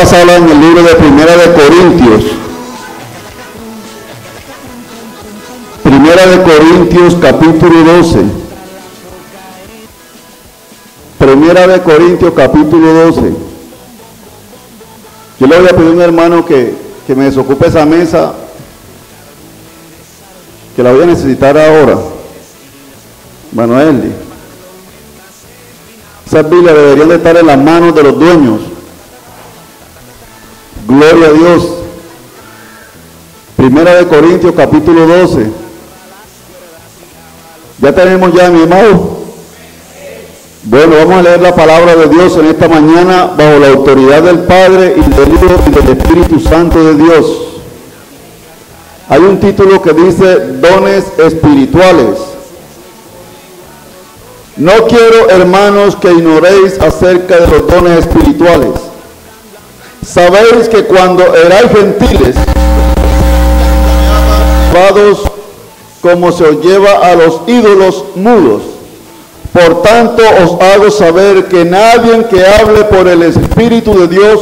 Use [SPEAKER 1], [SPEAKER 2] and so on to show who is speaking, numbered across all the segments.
[SPEAKER 1] basada en el libro de Primera de Corintios. Primera de Corintios, capítulo 12. Primera de Corintios, capítulo 12. Yo le voy a pedir a un hermano que me desocupe esa mesa, que la voy a necesitar ahora. Manuel, esas Biblias deberían de estar en las manos de los dueños. Gloria a Dios. Primera de Corintios, capítulo 12. Ya tenemos ya, mi hermano. Bueno, vamos a leer la palabra de Dios en esta mañana bajo la autoridad del Padre y del Hijo y del Espíritu Santo de Dios. Hay un título que dice dones espirituales. No quiero, hermanos, que ignoréis acerca de los dones espirituales. Sabéis que cuando erais gentiles, llevados como se os lleva a los ídolos mudos. Por tanto os hago saber que nadie que hable por el Espíritu de Dios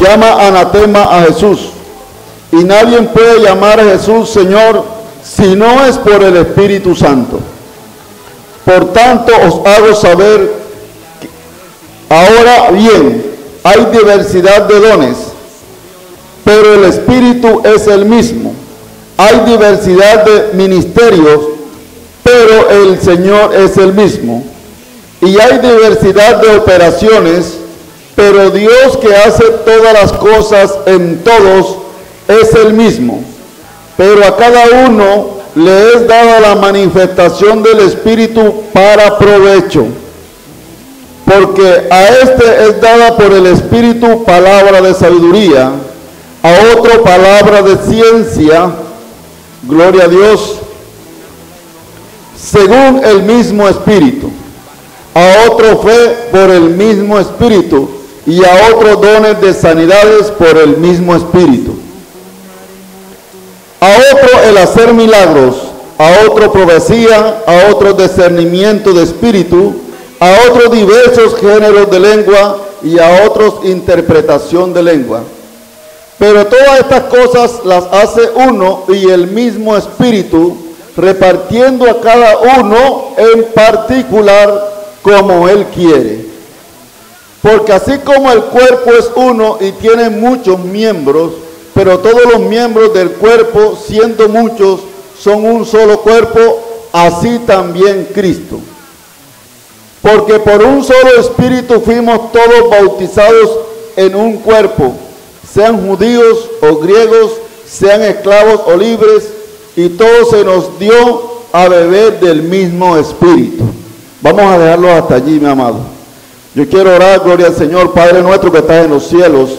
[SPEAKER 1] llama anatema a Jesús. Y nadie puede llamar a Jesús Señor si no es por el Espíritu Santo. Por tanto os hago saber que ahora bien, hay diversidad de dones, pero el Espíritu es el mismo. Hay diversidad de ministerios, pero el Señor es el mismo. Y hay diversidad de operaciones, pero Dios que hace todas las cosas en todos es el mismo. Pero a cada uno le es dada la manifestación del Espíritu para provecho. Porque a este es dada por el Espíritu palabra de sabiduría, a otro palabra de ciencia, gloria a Dios, según el mismo Espíritu, a otro fe por el mismo Espíritu, y a otro dones de sanidades por el mismo Espíritu, a otro el hacer milagros, a otro profecía, a otro discernimiento de espíritu, a otros diversos géneros de lengua y a otros interpretación de lengua. Pero todas estas cosas las hace uno y el mismo Espíritu, repartiendo a cada uno en particular como Él quiere. Porque así como el cuerpo es uno y tiene muchos miembros, pero todos los miembros del cuerpo, siendo muchos, son un solo cuerpo, así también Cristo. Porque por un solo Espíritu fuimos todos bautizados en un cuerpo, sean judíos o griegos, sean esclavos o libres, y todo se nos dio a beber del mismo Espíritu. Vamos a dejarlo hasta allí, mi amado. Yo quiero orar, gloria al Señor, Padre nuestro que estás en los cielos.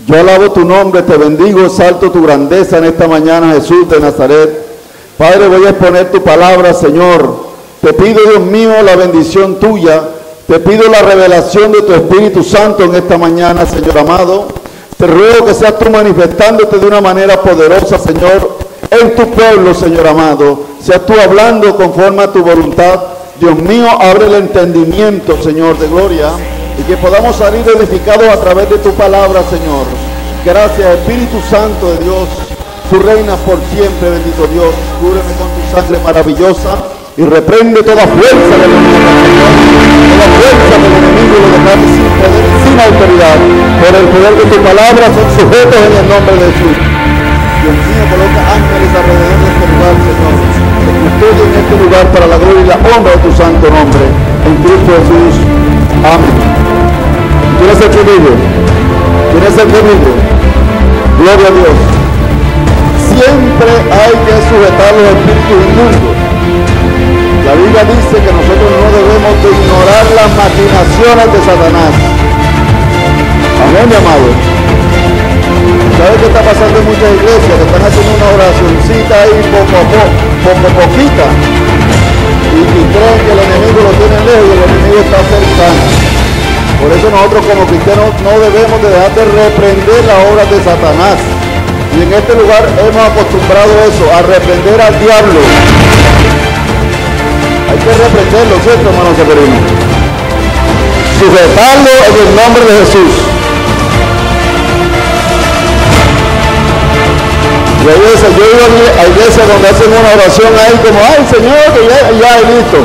[SPEAKER 1] Yo alabo tu nombre, te bendigo, exalto tu grandeza en esta mañana, Jesús de Nazaret. Padre, voy a exponer tu palabra, Señor. Te pido, Dios mío, la bendición tuya. Te pido la revelación de tu Espíritu Santo en esta mañana, Señor amado. Te ruego que seas tú manifestándote de una manera poderosa, Señor, en tu pueblo, Señor amado. Seas tú hablando conforme a tu voluntad. Dios mío, abre el entendimiento, Señor, de gloria, y que podamos salir edificados a través de tu palabra, Señor. Gracias, Espíritu Santo de Dios. Tú reinas por siempre, bendito Dios. Cúbreme con tu sangre maravillosa y reprende toda fuerza del enemigo, Señor. Toda fuerza del enemigo lo dejaste sin poder, sin autoridad. Por el poder de tu palabra son sujetos en el nombre de Jesús. Dios mío, coloca ángeles alrededor de este lugar, Señor. Que custodien en este lugar para la gloria y la honra de tu santo nombre. En Cristo Jesús. Amén. ¿Quieres ser conmigo? ¿Quieres ser conmigo? Gloria a Dios. Siempre hay que sujetar los espíritus inmundos. La Biblia dice que nosotros no debemos de ignorar las maquinaciones de Satanás. Amén, mi amado. ¿Sabes qué está pasando en muchas iglesias? Que están haciendo una oracioncita ahí poco poquita. Y creen que el enemigo lo tiene lejos y el enemigo está cercano. Por eso nosotros como cristianos no debemos de dejar de reprender las obras de Satanás. Y en este lugar hemos acostumbrado eso, a reprender al diablo. Hay que reprenderlo, ¿cierto, hermano Severino? Sujetarlo en el nombre de Jesús. Yo he ido a iglesias donde hacen una oración ahí como, ay Señor, que ya es listo.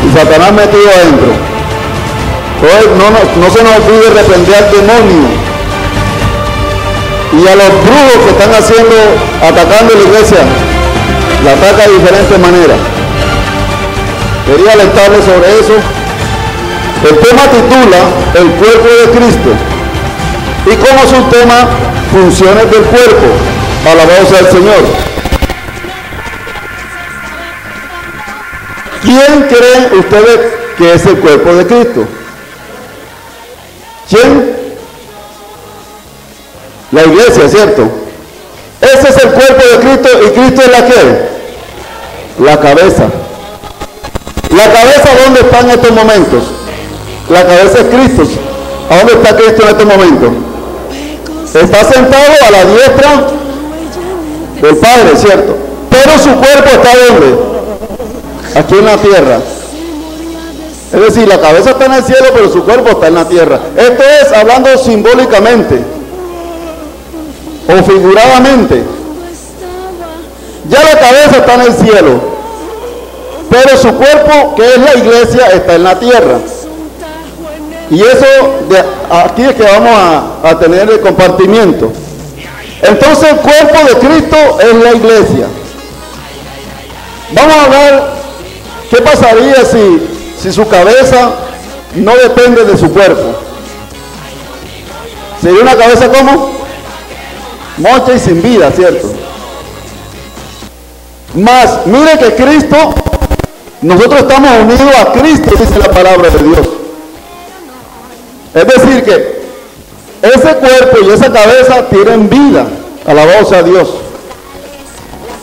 [SPEAKER 1] Y Satanás metido adentro. Entonces no se nos olvide reprender al demonio y a los brujos que están atacando la iglesia. La ataca de diferentes maneras. Quería alertarles sobre eso. El tema titula El cuerpo de Cristo. Y como subtema, funciones del cuerpo. Alabado sea el Señor. ¿Quién creen ustedes que es el cuerpo de Cristo? ¿Quién? La iglesia, ¿cierto? Ese es el cuerpo de Cristo y Cristo es la ¿qué? La cabeza. ¿La cabeza dónde está en estos momentos? La cabeza es Cristo. ¿A dónde está Cristo en estos momentos? Está sentado a la diestra del Padre, ¿cierto? Pero su cuerpo está ¿dónde? Aquí en la tierra. Es decir, la cabeza está en el cielo, pero su cuerpo está en la tierra. Esto es hablando simbólicamente o figuradamente. Ya la cabeza está en el cielo, pero su cuerpo, que es la iglesia, está en la tierra. Y eso, aquí es que vamos a tener el compartimiento. Entonces el cuerpo de Cristo es la iglesia. Vamos a ver qué pasaría si su cabeza no depende de su cuerpo. Sería una cabeza como mocha y sin vida, ¿cierto? Más, mire que Cristo, nosotros estamos unidos a Cristo, dice la palabra de Dios. Es decir que ese cuerpo y esa cabeza tienen vida, alabado sea Dios.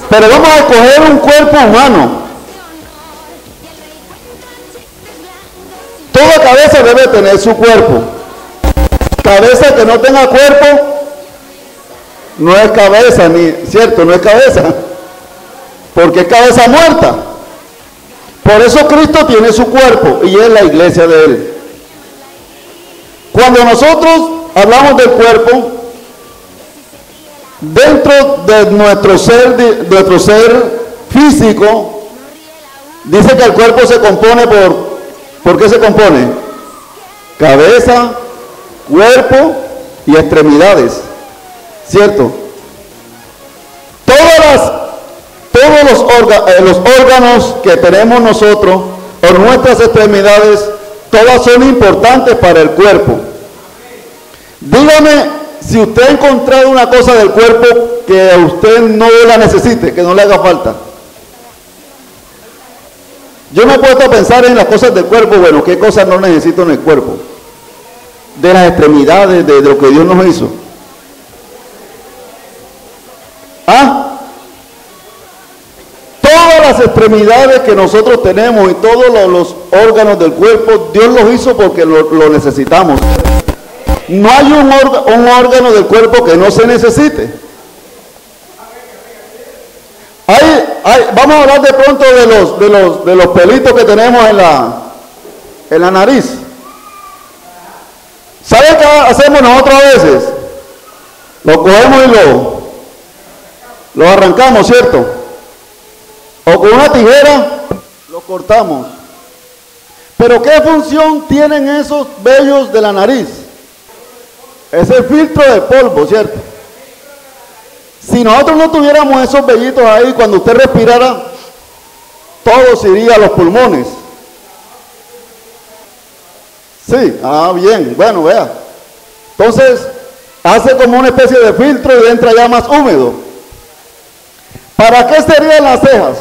[SPEAKER 1] Pero vamos a escoger un cuerpo humano. Toda cabeza debe tener su cuerpo. Cabeza que no tenga cuerpo no es cabeza, ¿cierto? No es cabeza, porque es cabeza muerta. Por eso Cristo tiene su cuerpo y es la iglesia de Él. Cuando nosotros hablamos del cuerpo, dentro de nuestro ser físico, dice que el cuerpo se compone ¿por qué se compone? Cabeza, cuerpo y extremidades, ¿cierto? Todos los órganos que tenemos nosotros, o nuestras extremidades, todas son importantes para el cuerpo. Dígame si usted ha encontrado una cosa del cuerpo que a usted no la necesite, que no le haga falta. Yo me he puesto a pensar en las cosas del cuerpo. Bueno, ¿qué cosas no necesito en el cuerpo? De las extremidades, de lo que Dios nos hizo. Todas las extremidades que nosotros tenemos y todos los órganos del cuerpo, Dios los hizo porque lo necesitamos. No hay un órgano del cuerpo que no se necesite. Vamos a hablar de pronto de los pelitos que tenemos en la nariz. ¿Saben qué hacemos nosotros a veces? Lo cogemos y lo arrancamos, ¿cierto? O con una tijera lo cortamos. Pero ¿qué función tienen esos vellos de la nariz? Es el filtro de polvo, ¿cierto? Si nosotros no tuviéramos esos vellitos ahí, cuando usted respirara, todo se iría a los pulmones. Sí, bien, bueno, vea. Entonces, hace como una especie de filtro y entra ya más húmedo. ¿Para qué serían las cejas?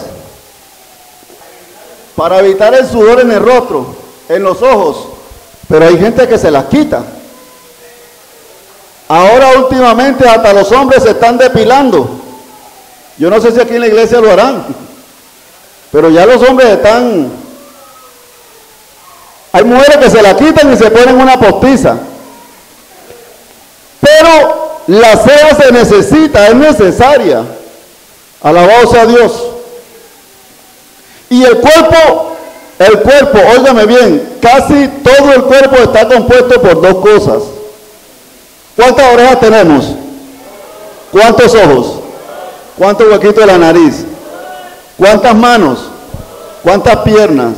[SPEAKER 1] Para evitar el sudor en el rostro, en los ojos. Pero hay gente que se las quita. Ahora últimamente hasta los hombres se están depilando. Yo no sé si aquí en la iglesia lo harán, pero ya los hombres están... Hay mujeres que se la quitan y se ponen una postiza. Pero la ceja se necesita, es necesaria. Alabado sea Dios. Y el cuerpo, óigame bien, casi todo el cuerpo está compuesto por dos cosas. ¿Cuántas orejas tenemos? ¿Cuántos ojos? ¿Cuántos huequitos de la nariz? ¿Cuántas manos? ¿Cuántas piernas?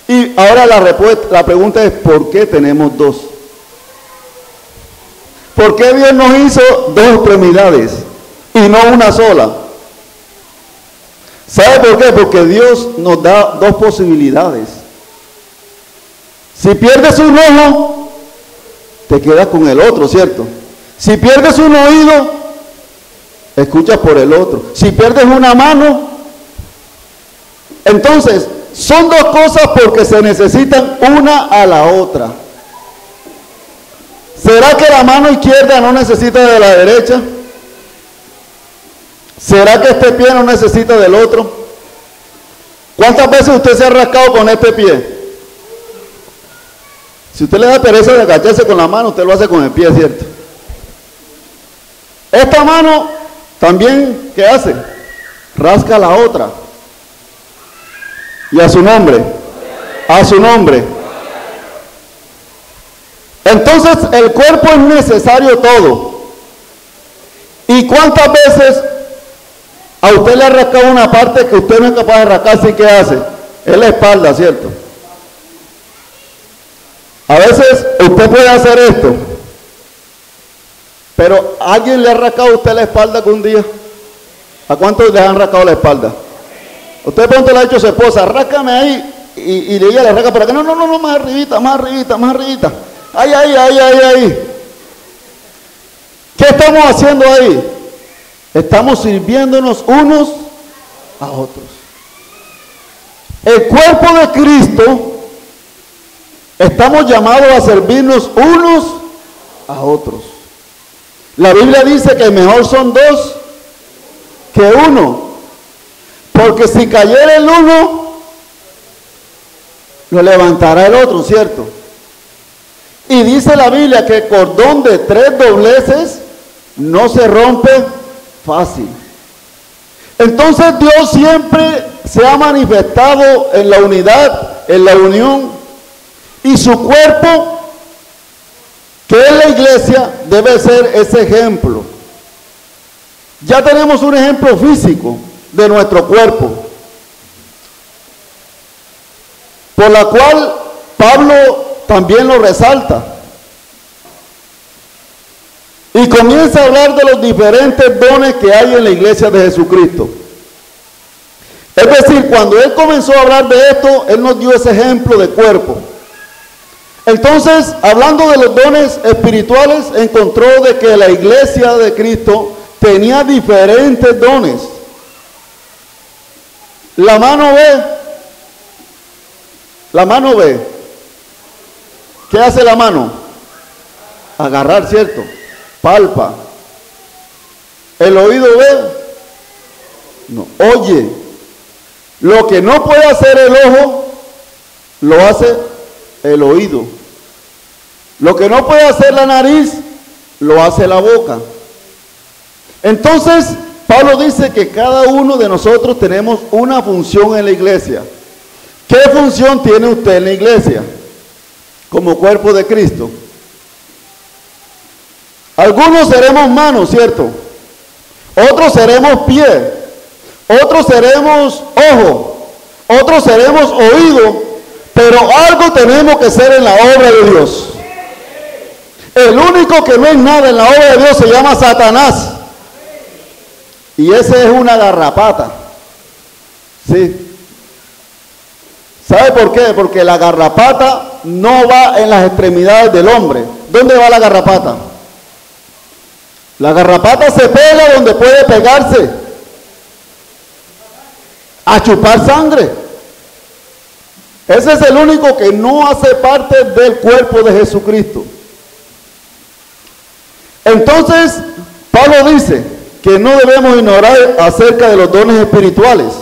[SPEAKER 1] Y ahora la pregunta es, ¿por qué tenemos dos? ¿Por qué Dios nos hizo dos extremidades y no una sola? ¿Sabe por qué? Porque Dios nos da dos posibilidades. Si pierdes un ojo, te quedas con el otro, ¿cierto? Si pierdes un oído, escuchas por el otro. Si pierdes una mano, entonces son dos cosas porque se necesitan una a la otra. ¿Será que la mano izquierda no necesita de la derecha? ¿Será que este pie no necesita del otro? ¿Cuántas veces usted se ha rascado con este pie? Si usted le da pereza de agacharse con la mano, usted lo hace con el pie, ¿cierto? Esta mano también, ¿qué hace? Rasca la otra. Y a su nombre, a su nombre. Entonces el cuerpo es necesario todo. ¿Y cuántas veces a usted le ha rascado una parte que usted no es capaz de rascarse y qué hace? Es la espalda, ¿cierto? A veces usted puede hacer esto, pero ¿alguien le ha rascado a usted la espalda algún día? ¿A cuántos les han rascado la espalda? Usted pronto le ha dicho a su esposa, ráscame ahí, y ella le rasca para acá, no, más arribita, más arribita, más arribita. Ay. ¿Qué estamos haciendo ahí? Estamos sirviéndonos unos a otros. El cuerpo de Cristo, estamos llamados a servirnos unos a otros. La Biblia dice que mejor son dos que uno, porque si cayera el uno, lo levantará el otro, ¿cierto? Y dice la Biblia que el cordón de tres dobleces no se rompe fácil. Entonces Dios siempre se ha manifestado en la unidad, en la unión, y su cuerpo, que es la iglesia, debe ser ese ejemplo. Ya tenemos un ejemplo físico de nuestro cuerpo, por la cual Pablo también lo resalta. Y comienza a hablar de los diferentes dones que hay en la iglesia de Jesucristo. Es decir, cuando él comenzó a hablar de esto, él nos dio ese ejemplo de cuerpo. Entonces, hablando de los dones espirituales, encontró de que la iglesia de Cristo tenía diferentes dones. La mano ve. La mano ve. ¿Qué hace la mano? Agarrar, ¿cierto? Palpa. El oído ve. No, oye. Lo que no puede hacer el ojo, lo hace el oído. Lo que no puede hacer la nariz, lo hace la boca. Entonces, Pablo dice que cada uno de nosotros tenemos una función en la iglesia. ¿Qué función tiene usted en la iglesia? Como cuerpo de Cristo. Algunos seremos manos, ¿cierto? Otros seremos pie. Otros seremos ojo. Otros seremos oído. Pero algo tenemos que ser en la obra de Dios. El único que no es nada en la obra de Dios se llama Satanás. Y ese es una garrapata. Sí. ¿Sabe por qué? Porque la garrapata no va en las extremidades del hombre. ¿Dónde va la garrapata? La garrapata se pega donde puede pegarse. A chupar sangre. Ese es el único que no hace parte del cuerpo de Jesucristo. Entonces, Pablo dice que no debemos ignorar acerca de los dones espirituales.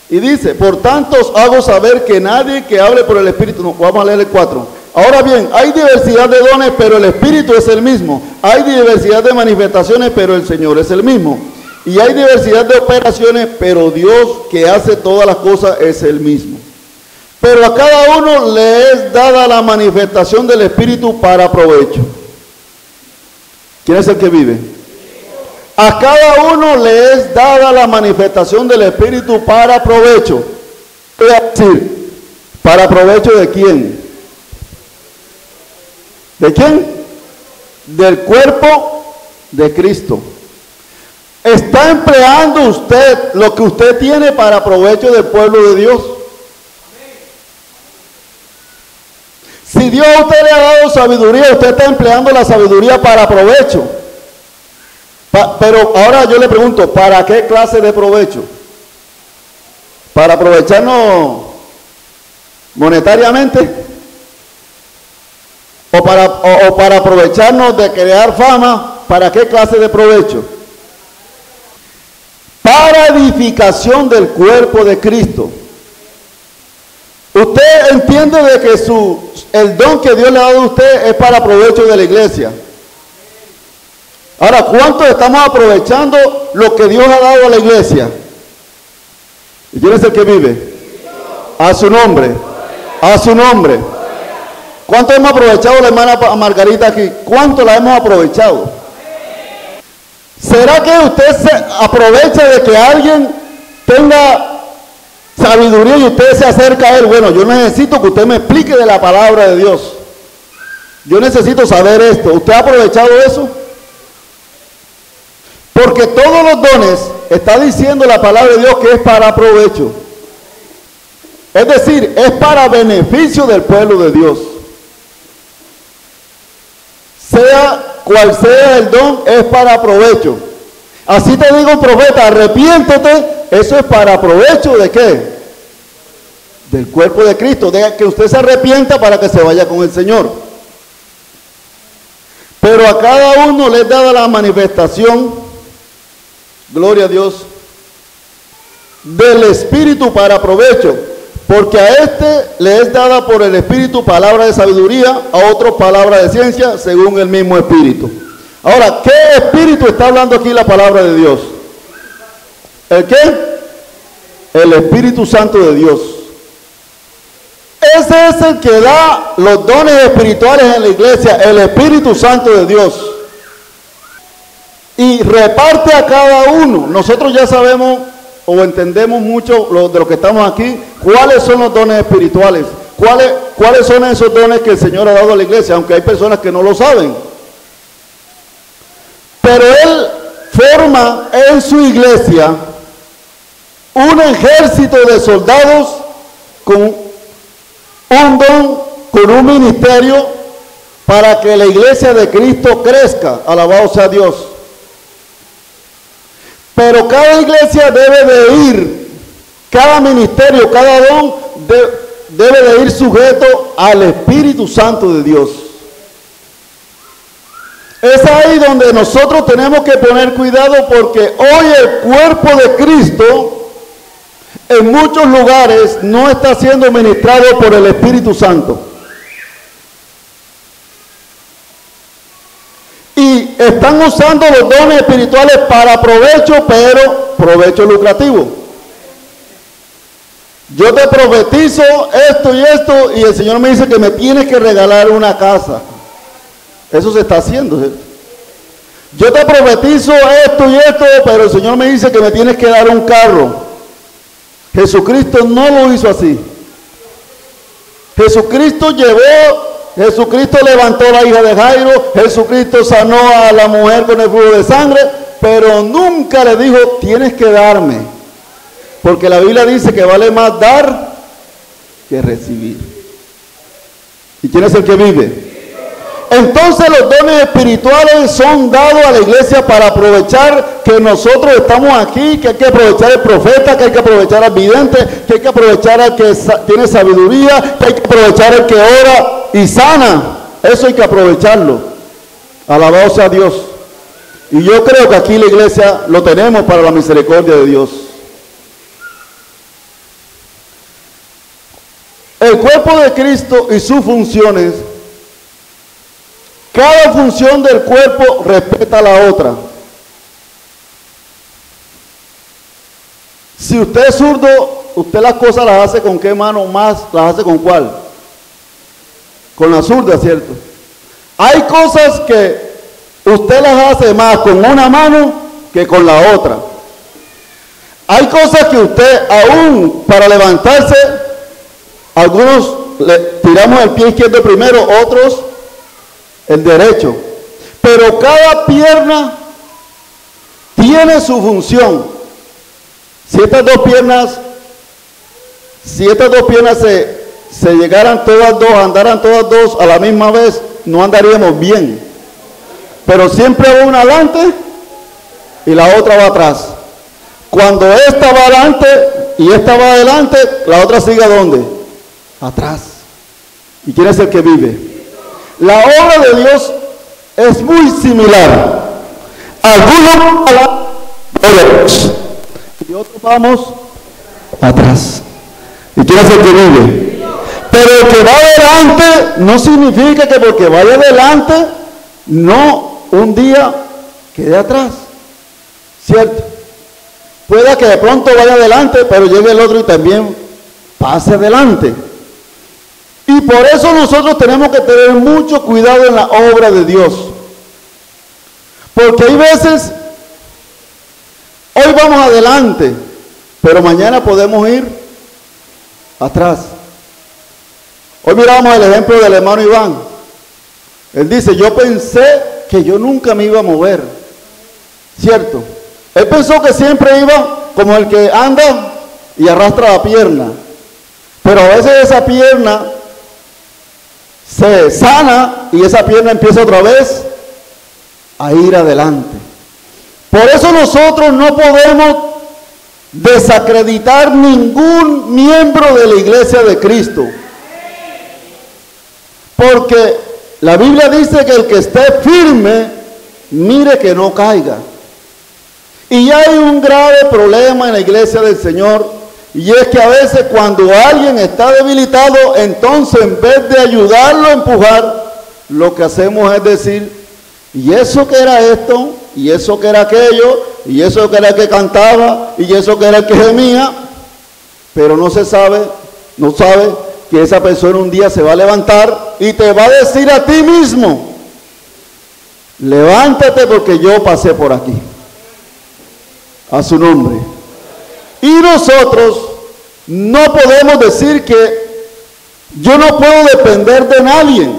[SPEAKER 1] Y dice, por tanto os hago saber que nadie que hable por el Espíritu, no, vamos a leer el 4. Ahora bien, hay diversidad de dones, pero el Espíritu es el mismo. Hay diversidad de manifestaciones, pero el Señor es el mismo. Y hay diversidad de operaciones, pero Dios que hace todas las cosas es el mismo. Pero a cada uno le es dada la manifestación del Espíritu para provecho. ¿Quién es el que vive? A cada uno le es dada la manifestación del Espíritu para provecho. Es decir, ¿para provecho de quién? ¿De quién? Del cuerpo de Cristo. ¿Está empleando usted lo que usted tiene para provecho del pueblo de Dios? Si Dios a usted le ha dado sabiduría, usted está empleando la sabiduría para provecho. Pero ahora yo le pregunto, ¿para qué clase de provecho? ¿Para aprovecharnos monetariamente? ¿O para aprovecharnos de crear fama? ¿Para qué clase de provecho? Para edificación del cuerpo de Cristo. Usted entiende de que el don que Dios le ha dado a usted es para provecho de la iglesia. Ahora, ¿cuántos estamos aprovechando lo que Dios ha dado a la iglesia? ¿Y quién es el que vive? A su nombre. A su nombre. ¿Cuánto hemos aprovechado la hermana Margarita aquí? ¿Cuánto la hemos aprovechado? ¿Será que usted se aprovecha de que alguien tenga sabiduría y usted se acerca a él? Bueno, yo necesito que usted me explique de la palabra de Dios. Yo necesito saber esto. ¿Usted ha aprovechado eso? Porque todos los dones, está diciendo la palabra de Dios que es para provecho. Es decir, es para beneficio del pueblo de Dios. Sea cual sea el don, es para provecho. Así te digo, profeta, arrepiéntete, eso es para provecho ¿de qué? Del cuerpo de Cristo, de que usted se arrepienta para que se vaya con el Señor. Pero a cada uno le es dada la manifestación, gloria a Dios, del Espíritu para provecho, porque a este le es dada por el Espíritu palabra de sabiduría, a otro palabra de ciencia, según el mismo Espíritu. Ahora, ¿qué Espíritu está hablando aquí la palabra de Dios? ¿El qué? El Espíritu Santo de Dios. Ese es el que da los dones espirituales en la iglesia, el Espíritu Santo de Dios. Y reparte a cada uno. Nosotros ya sabemos o entendemos mucho de los que estamos aquí, cuáles son los dones espirituales, cuáles son esos dones que el Señor ha dado a la iglesia, aunque hay personas que no lo saben. Pero Él forma en su iglesia un ejército de soldados con un don, con un ministerio, para que la iglesia de Cristo crezca. Alabado sea Dios. Pero cada iglesia debe de ir, cada ministerio, cada don debe de ir sujeto al Espíritu Santo de Dios. Es ahí donde nosotros tenemos que poner cuidado, porque hoy el cuerpo de Cristo en muchos lugares no está siendo ministrado por el Espíritu Santo. Y están usando los dones espirituales para provecho, pero provecho lucrativo. Yo te profetizo esto y esto, y el Señor me dice que me tienes que regalar una casa. Eso se está haciendo. Yo te profetizo esto y esto, pero el Señor me dice que me tienes que dar un carro. Jesucristo no lo hizo así. Jesucristo levantó a la hija de Jairo, Jesucristo sanó a la mujer con el flujo de sangre, pero nunca le dijo, tienes que darme. Porque la Biblia dice que vale más dar que recibir. ¿Y quién es el que vive? Entonces los dones espirituales son dados a la iglesia para aprovechar que nosotros estamos aquí, que hay que aprovechar al profeta, que hay que aprovechar al vidente, que hay que aprovechar al que tiene sabiduría, que hay que aprovechar al que ora y sana. Eso hay que aprovecharlo. Alabado sea Dios. Y yo creo que aquí la iglesia lo tenemos para la misericordia de Dios. El cuerpo de Cristo y sus funciones, cada función del cuerpo respeta a la otra. Si usted es zurdo, usted las cosas las hace con qué mano más, las hace con cuál. Con la zurda, ¿cierto? Hay cosas que usted las hace más con una mano que con la otra. Hay cosas que usted, aún para levantarse, algunos le tiramos el pie izquierdo primero, otros el derecho. Pero cada pierna tiene su función. Si estas dos piernas se llegaran todas dos, andaran todas dos a la misma vez, no andaríamos bien. Pero siempre una adelante y la otra va atrás. Cuando esta va adelante y esta va adelante, la otra sigue ¿a dónde? Atrás. ¿Y quién es el que vive? La obra de Dios es muy similar. Algunos a la y otros vamos atrás. ¿Y quién es el que vive? Pero el que va adelante no significa que porque vaya adelante no un día quede atrás. ¿Cierto? Pueda que de pronto vaya adelante, pero llegue el otro y también pase adelante. Y por eso nosotros tenemos que tener mucho cuidado en la obra de Dios. Porque hay veces, hoy vamos adelante, pero mañana podemos ir atrás. Hoy miramos el ejemplo del hermano Iván. Él dice, yo pensé que yo nunca me iba a mover. ¿Cierto? Él pensó que siempre iba como el que anda y arrastra la pierna. Pero a veces esa pierna se sana y esa pierna empieza otra vez a ir adelante. Por eso nosotros no podemos desacreditar ningún miembro de la iglesia de Cristo. Porque la Biblia dice que el que esté firme, mire que no caiga. Y hay un grave problema en la iglesia del Señor, y es que a veces cuando alguien está debilitado, entonces en vez de ayudarlo a empujar, lo que hacemos es decir, y eso que era esto, y eso que era aquello, y eso que era el que cantaba, y eso que era el que gemía, pero no sabe que esa persona un día se va a levantar y te va a decir a ti mismo, levántate porque yo pasé por aquí. A su nombre. Y nosotros no podemos decir que yo no puedo depender de nadie,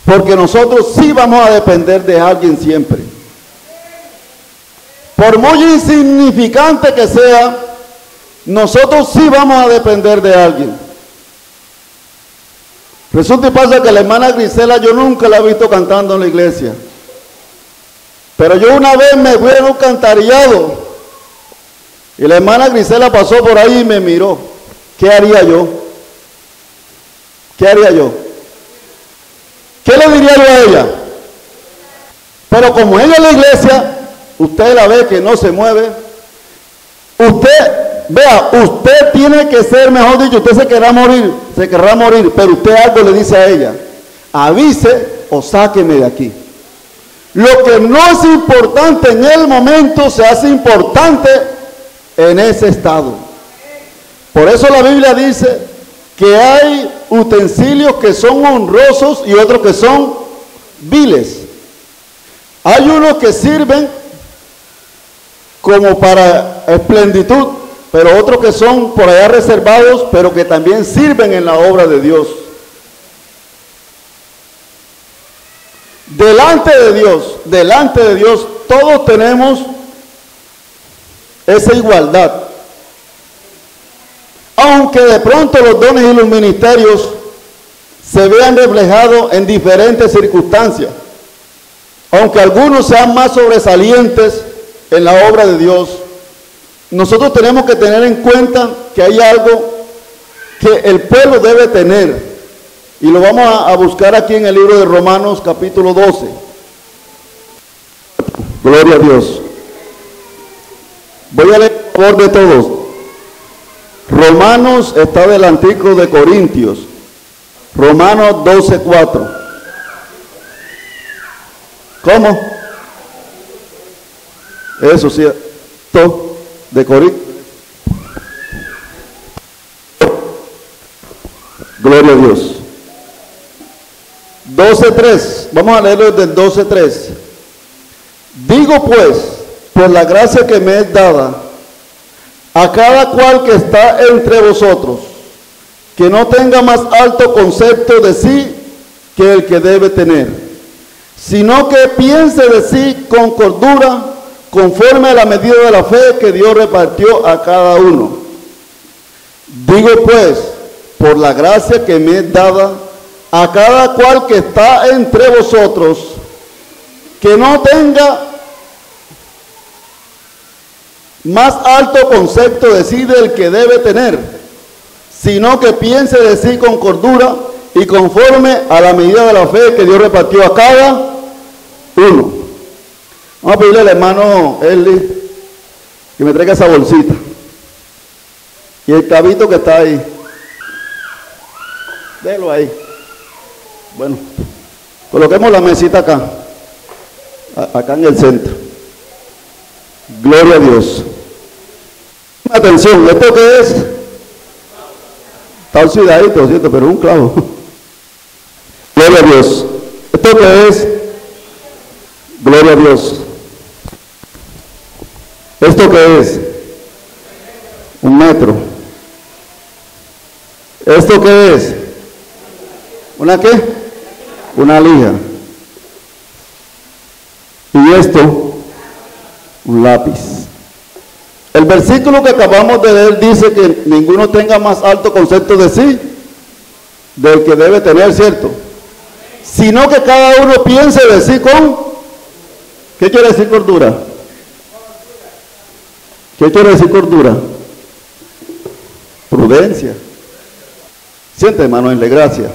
[SPEAKER 1] porque nosotros sí vamos a depender de alguien siempre. Por muy insignificante que sea, nosotros sí vamos a depender de alguien. Resulta y pasa que la hermana Grisela yo nunca la he visto cantando en la iglesia. Pero yo una vez me fui en un cantarillado y la hermana Grisela pasó por ahí y me miró. ¿Qué haría yo? ¿Qué haría yo? ¿Qué le diría yo a ella? Pero como ella en la iglesia, usted la ve que no se mueve. Usted tiene que ser, mejor dicho, usted se querrá morir, pero usted algo le dice a ella. Avise o sáqueme de aquí. Lo que no es importante en el momento se hace importante en ese estado. Por eso la Biblia dice que hay utensilios que son honrosos y otros que son viles. Hay unos que sirven como para esplenditud, pero otros que son por allá reservados, pero que también sirven en la obra de Dios. Delante de Dios, todos tenemos esa igualdad. Aunque de pronto los dones y los ministerios se vean reflejados en diferentes circunstancias, aunque algunos sean más sobresalientes en la obra de Dios, nosotros tenemos que tener en cuenta que hay algo que el pueblo debe tener. Y lo vamos a buscar aquí en el libro de Romanos capítulo 12. Gloria a Dios. Voy a leer a favor de todos. Romanos está delantico de Corintios. Romanos 12:4. ¿Cómo? Eso sí, de Corintios. Gloria a Dios. 12:3, vamos a leerlo desde el 12:3. Digo pues, por la gracia que me es dada, a cada cual que está entre vosotros, que no tenga más alto concepto de sí que el que debe tener, sino que piense de sí con cordura, conforme a la medida de la fe que Dios repartió a cada uno. Digo pues, por la gracia que me es dada, a cada cual que está entre vosotros, que no tenga más alto concepto de sí del que debe tener, sino que piense de sí con cordura y conforme a la medida de la fe que Dios repartió a cada uno. Vamos a pedirle al hermano Eli que me traiga esa bolsita y el clavito que está ahí, déjalo ahí. Bueno, coloquemos la mesita acá en el centro. Gloria a Dios. Atención, ¿esto qué es? Está oxidadito, ¿cierto? Pero es un clavo. Gloria a Dios. ¿Esto qué es? Gloria a Dios. ¿Esto qué es? 1 metro. ¿Esto qué es? ¿Una qué? Una lija. Y esto, un lápiz. El versículo que acabamos de leer dice que ninguno tenga más alto concepto de sí del que debe tener, ¿cierto? Sino que cada uno piense de sí con, ¿qué quiere decir cordura? ¿Qué quiere decir cordura? Prudencia. Siente, hermano, en la gracia.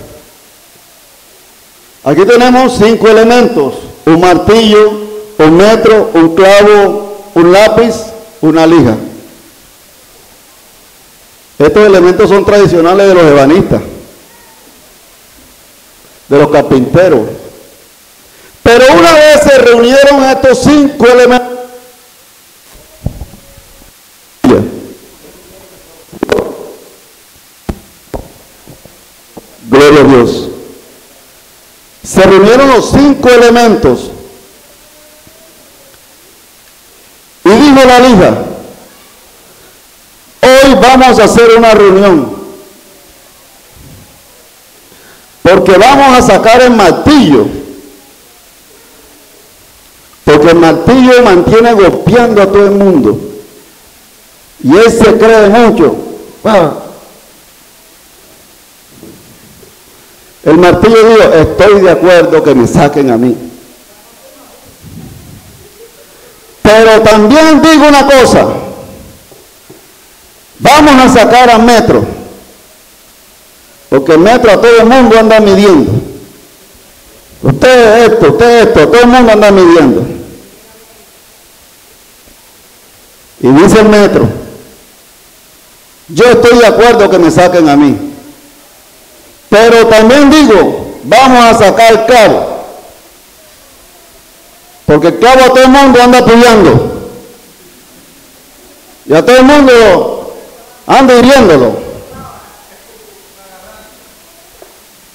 [SPEAKER 1] Aquí tenemos 5 elementos: un martillo, un metro, un clavo, un lápiz, una lija. Estos elementos son tradicionales de los ebanistas, de los carpinteros. Pero una vez se reunieron estos 5 elementos, gloria a Dios, se reunieron los 5 elementos y dijo la lija: hoy vamos a hacer una reunión porque vamos a sacar el martillo, porque el martillo mantiene golpeando a todo el mundo y él se cree mucho. El martillo dijo: estoy de acuerdo que me saquen a mí, pero también digo una cosa, vamos a sacar a metro, porque el metro a todo el mundo anda midiendo. Usted esto, todo el mundo anda midiendo. Y dice el metro: yo estoy de acuerdo que me saquen a mí, pero también digo, vamos a sacar el clavo, porque el clavo a todo el mundo anda apoyando y a todo el mundo anda hiriéndolo.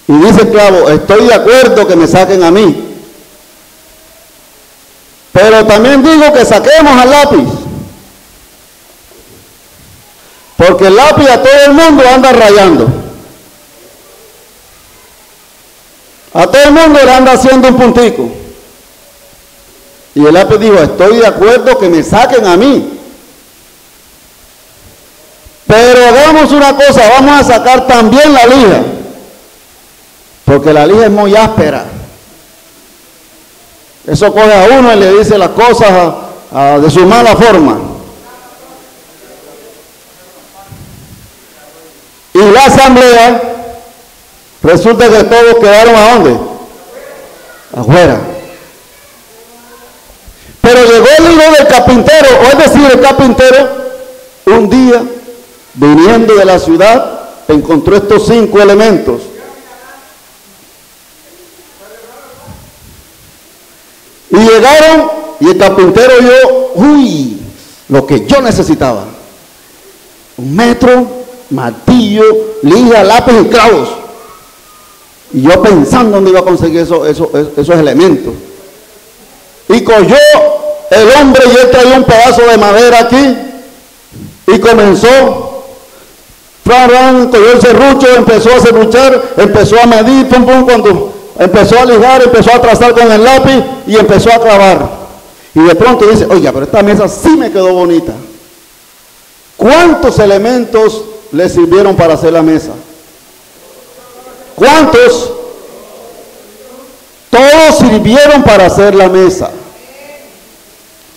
[SPEAKER 1] Y dice el clavo: estoy de acuerdo que me saquen a mí, pero también digo que saquemos al lápiz, porque el lápiz a todo el mundo anda rayando, a todo el mundo le anda haciendo un puntico. Y el lápiz dijo: estoy de acuerdo que me saquen a mí, pero hagamos una cosa, vamos a sacar también la lija, porque la lija es muy áspera. Eso coge a uno y le dice las cosas de su mala forma. Y la asamblea, resulta que todos quedaron ¿a dónde? Afuera. Pero llegó el hijo del carpintero, o es decir, el carpintero, un día, viniendo de la ciudad, encontró estos 5 elementos. Y llegaron, y el carpintero vio, uy, lo que yo necesitaba: 1 metro, martillo, lija, lápiz y clavos. Y yo pensando dónde iba a conseguir esos elementos. Y cogió el hombre, y él traía un pedazo de madera aquí y comenzó, cogió el serrucho, empezó a serruchar, empezó a medir, pum, pum, cuando empezó a lijar, empezó a trazar con el lápiz y empezó a clavar. Y de pronto dice, oiga, pero esta mesa sí me quedó bonita. ¿Cuántos elementos le sirvieron para hacer la mesa? ¿Cuántos? Todos sirvieron para hacer la mesa.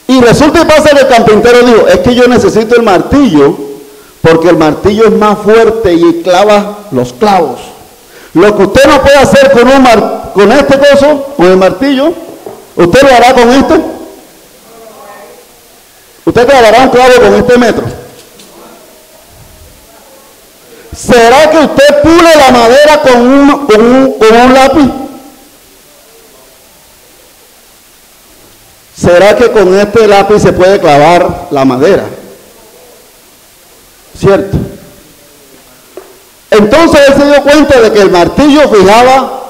[SPEAKER 1] Y resulta y pasa que el carpintero dijo, es que yo necesito el martillo, porque el martillo es más fuerte y clava los clavos. Lo que usted no puede hacer con este coso, con el martillo, usted lo hará con este. Usted clavará un clavo con este metro. ¿Será que usted pule la madera con un lápiz? ¿Será que con este lápiz se puede clavar la madera? ¿Cierto? Entonces él se dio cuenta de que el martillo fijaba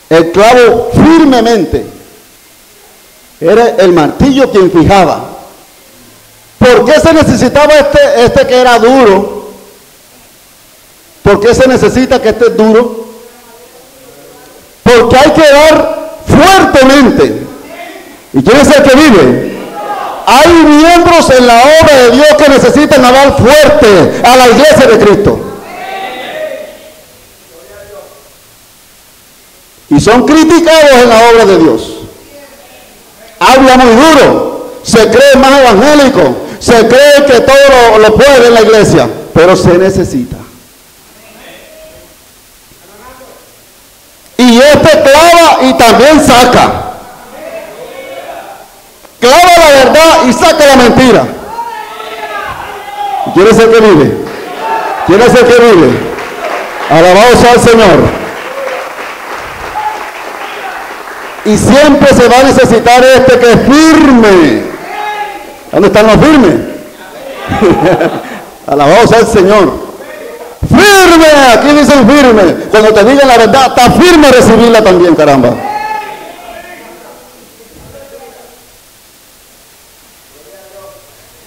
[SPEAKER 1] el clavo firmemente. Era el martillo quien fijaba. ¿Por qué se necesitaba este que era duro? ¿Por qué se necesita que este es duro? Porque hay que dar fuertemente. ¿Y quién es el que vive? Hay miembros en la obra de Dios que necesitan dar fuerte a la iglesia de Cristo. Y son criticados en la obra de Dios. Habla muy duro, se cree más evangélico, se cree que todo lo puede en la iglesia, pero se necesita. Y este clava y también saca. Clava la verdad y saca la mentira. ¿Quién es el que vive? ¿Quién es el que vive? Alabado sea el Señor. Y siempre se va a necesitar este que es firme. ¿Dónde están los firmes? Alabado sea el Señor. Firme, aquí dicen firme. Cuando te digan la verdad, está firme a recibirla también, caramba.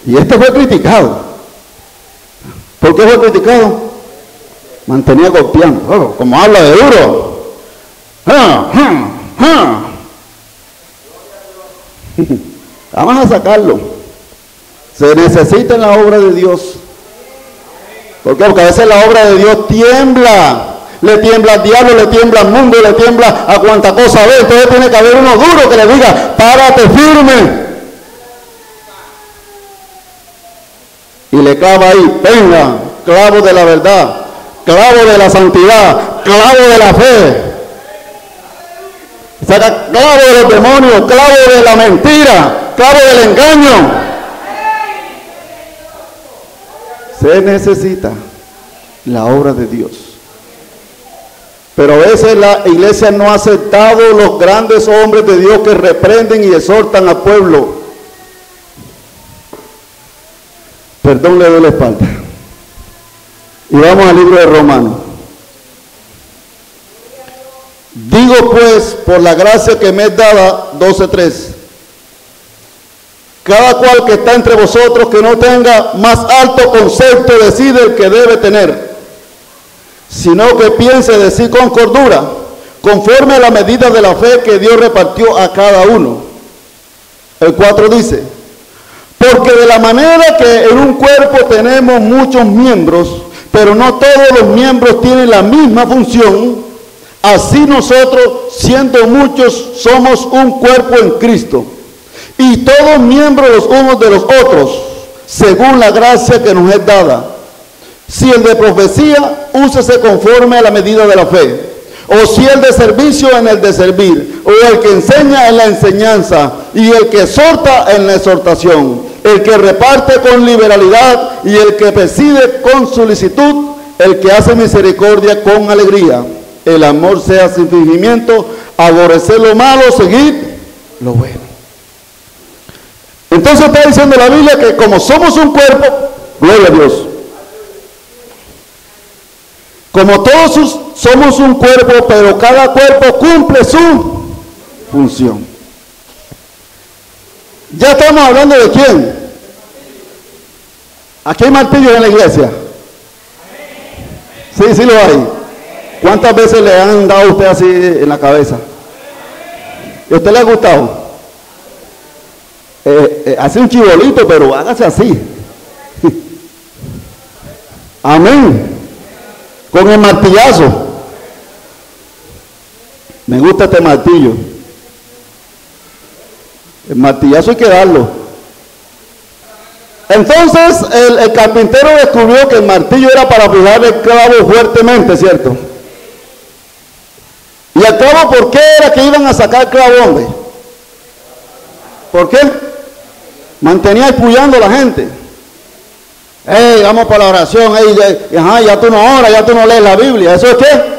[SPEAKER 1] Y este fue criticado. ¿Por qué fue criticado? Mantenía golpeando, como habla de duro. Vamos a sacarlo. Se necesita en la obra de Dios. ¿Por qué? Porque a veces la obra de Dios tiembla. Le tiembla al diablo, le tiembla al mundo, le tiembla a cuanta cosa ve. Entonces tiene que haber uno duro que le diga, párate firme. Y le clava ahí, venga, clavo de la verdad, clavo de la santidad, clavo de la fe. Saca clavo de los demonios, clavo de la mentira, clavo del engaño. Se necesita la obra de Dios. Pero a veces la iglesia no ha aceptado los grandes hombres de Dios que reprenden y exhortan al pueblo. Perdón, le doy la espalda. Y vamos al libro de Romanos. Digo pues, por la gracia que me es dada, 12:3. Cada cual que está entre vosotros que no tenga más alto concepto de sí del que debe tener, sino que piense de sí con cordura, conforme a la medida de la fe que Dios repartió a cada uno. El 4 dice, porque de la manera que en un cuerpo tenemos muchos miembros, pero no todos los miembros tienen la misma función, así nosotros, siendo muchos, somos un cuerpo en Cristo, y todos miembros los unos de los otros, según la gracia que nos es dada. Si el de profecía, úsese conforme a la medida de la fe, o si el de servicio, en el de servir, o el que enseña en la enseñanza, y el que exhorta en la exhortación, el que reparte con liberalidad, y el que preside con solicitud, el que hace misericordia con alegría. El amor sea sin fingimiento, aborrecer lo malo, seguir lo bueno. Entonces está diciendo la Biblia que como somos un cuerpo, gloria a Dios, como todos somos un cuerpo, pero cada cuerpo cumple su función. Ya estamos hablando de quién. Aquí hay martillos en la iglesia. Sí, sí lo hay. ¿Cuántas veces le han dado a usted así en la cabeza? ¿Y a usted le ha gustado? Hace un chibolito, pero hágase así. Amén. Con el martillazo. Me gusta este martillo. El martillazo hay que darlo. Entonces el carpintero descubrió que el martillo era para fijar el clavo fuertemente, ¿cierto? ¿Y el clavo por qué era que iban a sacar el clavo, hombre? ¿Por qué? Mantenía empujando a la gente. Hey, vamos para la oración. Hey, ya tú no oras, ya tú no lees la Biblia. ¿Eso es qué?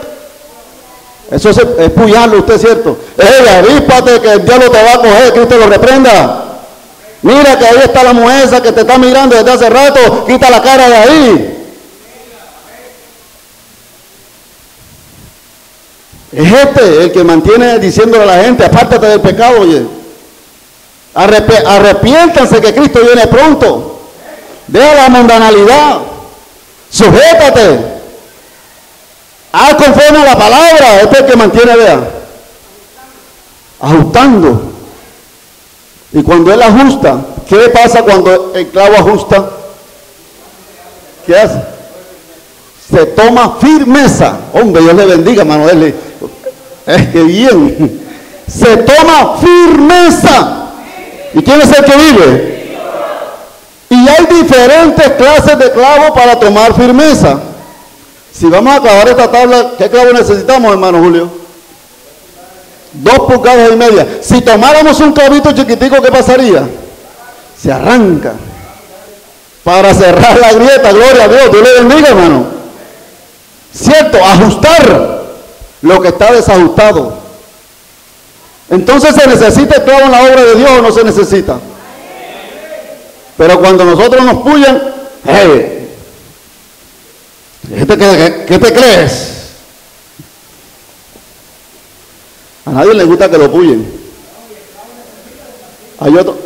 [SPEAKER 1] Eso es empujarlo usted, ¿cierto? Hey, avíspate que el diablo te va a coger, que usted lo reprenda. Mira que ahí está la mujer esa que te está mirando desde hace rato, quita la cara de ahí. Es el que mantiene diciéndole a la gente, apártate del pecado, oye. Arrepiéntanse que Cristo viene pronto. Deja la mundanalidad. Sujétate. Haz conforme a la palabra. Este es el que mantiene, vea. Ajustando. Y cuando él ajusta, ¿qué pasa cuando el clavo ajusta? ¿Qué hace? Se toma firmeza. Hombre, Dios le bendiga, hermano. ¡Qué bien! Se toma firmeza. ¿Y quién es el que vive? Y hay diferentes clases de clavo para tomar firmeza. Si vamos a clavar esta tabla, ¿qué clavo necesitamos, hermano Julio? 2,5 pulgadas. Si tomáramos un clavito chiquitico, ¿qué pasaría? Se arranca. Para cerrar la grieta, gloria a Dios. Dios le bendiga, hermano. ¿Cierto? Ajustar lo que está desajustado. Entonces, ¿se necesita el clavo en la obra de Dios o no se necesita? Pero cuando nosotros nos pullan, hey, ¿qué te crees? A nadie le gusta que lo pullen. Hay otro.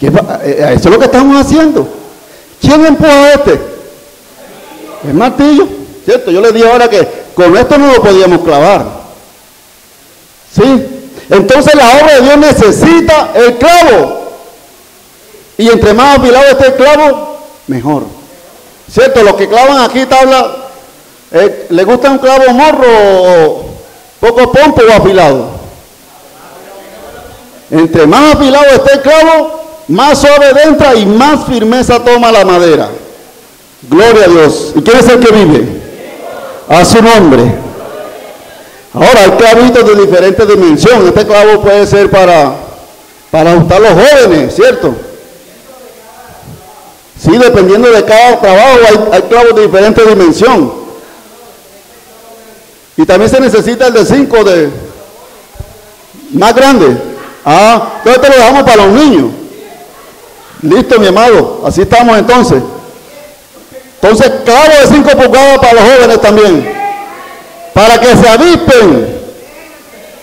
[SPEAKER 1] Eso es lo que estamos haciendo. ¿Quién empuja a este? El martillo, ¿cierto? Yo le dije ahora que con esto no lo podíamos clavar. ¿Sí? Entonces la obra de Dios necesita el clavo. Y entre más afilado esté el clavo, mejor. ¿Cierto? Los que clavan aquí tabla, ¿le gusta un clavo morro o poco pompo o afilado? Entre más afilado esté el clavo, más suave entra y más firmeza toma la madera. Gloria a Dios. ¿Y quién es el que vive? A su nombre. Ahora hay clavitos de diferentes dimensiones. Este clavo puede ser para ajustar a los jóvenes, ¿cierto? Sí, dependiendo de cada trabajo hay clavos de diferente dimensión. Y también se necesita el de 5 de más grande. Entonces te lo dejamos para los niños. Listo, mi amado. Así estamos entonces. Entonces, clavo de 5 pulgadas para los jóvenes también. Para que se avispen.